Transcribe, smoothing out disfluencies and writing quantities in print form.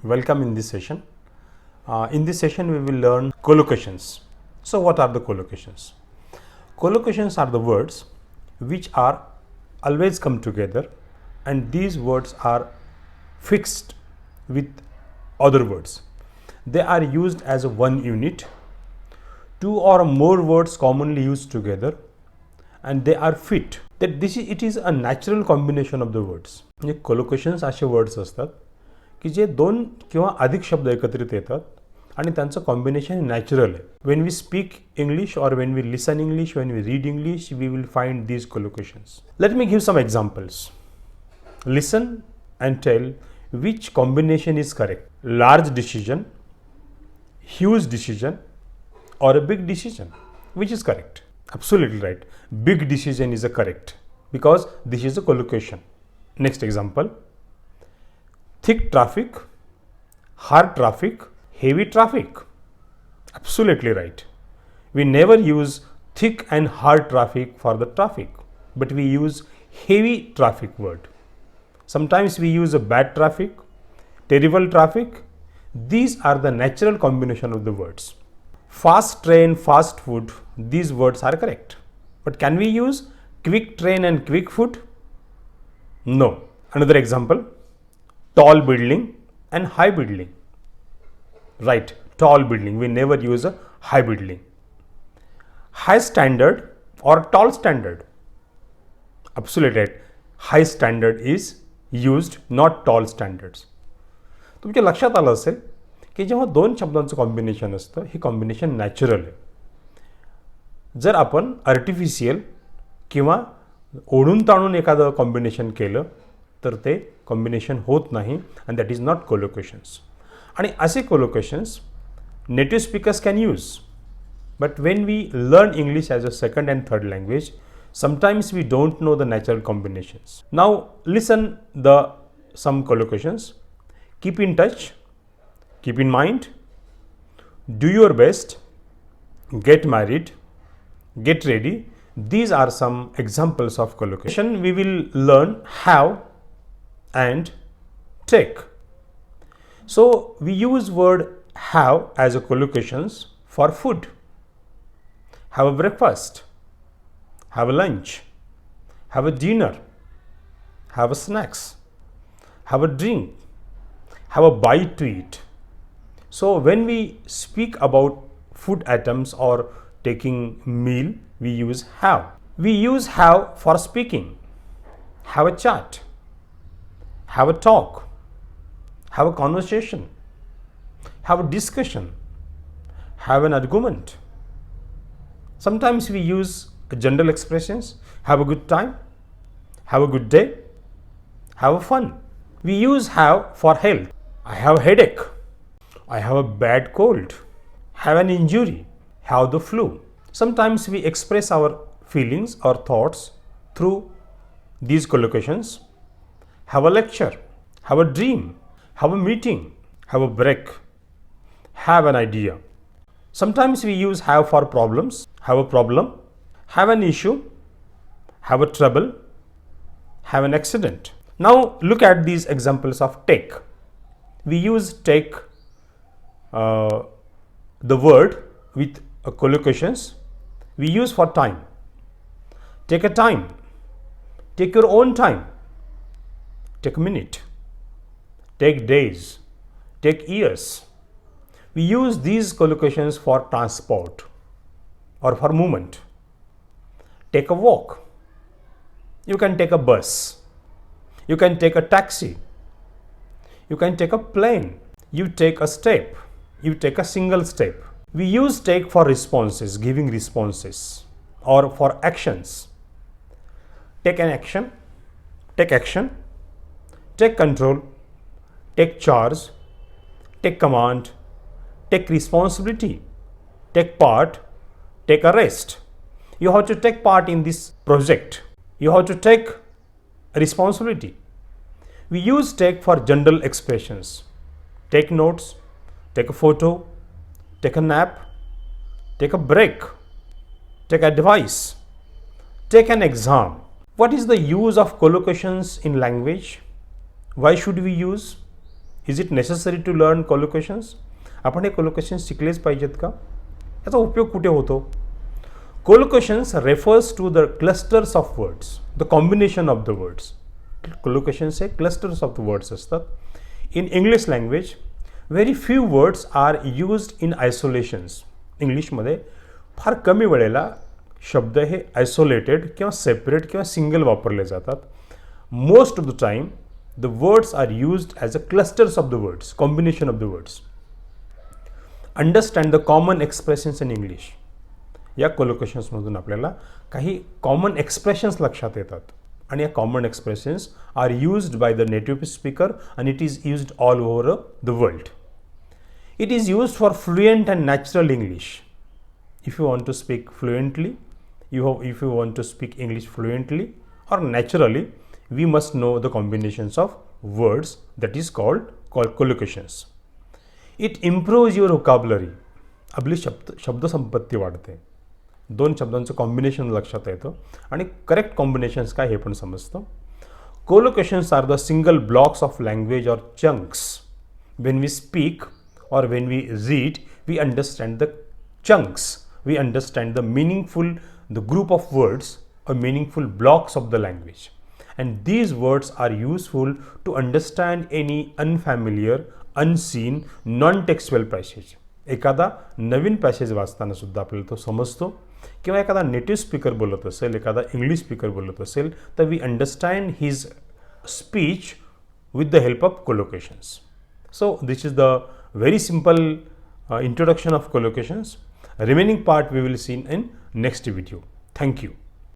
Welcome in this session. In this session, we will learn collocations. So, what are the collocations? Collocations are the words which are always come together, and these words are fixed with other words. They are used as a one unit. Two or more words commonly used together, and they are fit. That it is a natural combination of the words. म्हणजे collocations असे words असतात की जे दोन किंवा अधिक शब्द एकत्रित येतात आणि त्यांचं कॉम्बिनेशन नॅचरल आहे. वेन वी स्पीक इंग्लिश और when we listen English, when we read English, we will find these collocations. Let me give some examples. Listen and tell which combination is correct. Large decision, huge decision, or a big decision. Which is correct? Absolutely right. Big decision is a correct because this is a collocation. Next example. Thick traffic, hard traffic, heavy traffic. Absolutely right. We never use thick and hard traffic for the traffic, but we use heavy traffic word. Sometimes we use a bad traffic, terrible traffic. These are the natural combination of the words. Fast train, fast food, these words are correct. But can we use quick train and quick food? No. Another example. Tall building and high building. Right, tall building. We never use a high building. High standard or tall standard. Absolutely right. High standard is used, not tall standards. तुमच्या लक्षात आलं असेल की जेव्हा दोन शब्दांचं combination असतं हे combination natural आहे. जर आपण आर्टिफिशियल किंवा ओढून ताणून एखादं कॉम्बिनेशन केलं तर ते कॉम्बिनेशन होत नाही and that is not collocations. आणि असे collocations native speakers can use. But when we learn English as a second and third language, sometimes we don't know the natural combinations. Now listen the some collocations. Keep in touch, keep in mind, do your best, get married, get ready. These are some examples of collocation. We will learn have and take. So we use word have as a collocations for food. Have a breakfast, have a lunch, have a dinner, have a snacks, have a drink, have a bite to eat. So when we speak about food items or taking meal, we use have. We use have for speaking. Have a chat, have a talk, have a conversation, have a discussion, have an argument. Sometimes we use general expressions. Have a good time, have a good day, have a fun. We use have for health. I have a headache, I have a bad cold, have an injury, have the flu. Sometimes we express our feelings or thoughts through these collocations. Have a lecture, have a dream, have a meeting, have a break, have an idea. Sometimes we use have for problems. Have a problem, have an issue, have a trouble, have an accident. Now look at these examples of take. We use take the word with collocations. We use for time. Take a time, take your own time, take a minute, take days, take years. We use these collocations for transport or for movement. Take a walk. You can take a bus. You can take a taxi. You can take a plane. You take a step. You take a single step. We use take for responses, giving responses, or for actions. Take an action. Take action. Take control. Take charge. Take command. Take responsibility. Take part. Take a rest. You have to take part in this project. You have to take responsibility. We use take for general expressions. Take notes, take a photo, take a nap, take a break, take advice, take an exam. What is the use of collocations in language? Why should we use? Is it necessary to learn collocations? आपण हे कोलोकेशन्स शिकलेच पाहिजेत का? याचा उपयोग कुठे होतो? Collocations refers to the clusters of words, the combination of the words. Collocations हे clusters of the words असतात. In English language very few words are used in isolations. इंग्लिशमध्ये फार कमी वेळेला शब्द हे आयसोलेटेड किंवा सेपरेट किंवा सिंगल वापरले जातात. Most of the time the words are used as a clusters of the words, combination of the words. Understand the common expressions in English. या कोलोकेशन्समधून आपल्याला काही कॉमन एक्सप्रेशन्स लक्षात येतात आणि या common expressions are used by the native speaker and it is used all over the world. It is used for fluent and natural English. If you want to speak fluently, if you want to speak English fluently or naturally, we must know the combinations of words, that is called collocations. It improves your vocabulary. आपली शब्दसंपत्ती वाढते. दोन शब्दांचं combination लक्षात येतं आणि correct combinations काय हे पण समजतं. Collocations are the single blocks of language or chunks. When we speak or when we read, we understand the chunks. We understand the group of words or meaningful blocks of the language. And these words are useful to understand any unfamiliar, unseen, non-textual passage. एखादा नवीन passage वाचताना सुद्धा आपल्याला तो समजतो किंवा एखादा native speaker बोलत असेल, एखादा इंग्लिश स्पीकर बोलत असेल, तर we understand his speech with the help of collocations. So this is the very simple introduction of collocations. Remaining part we will see in next video. Thank you.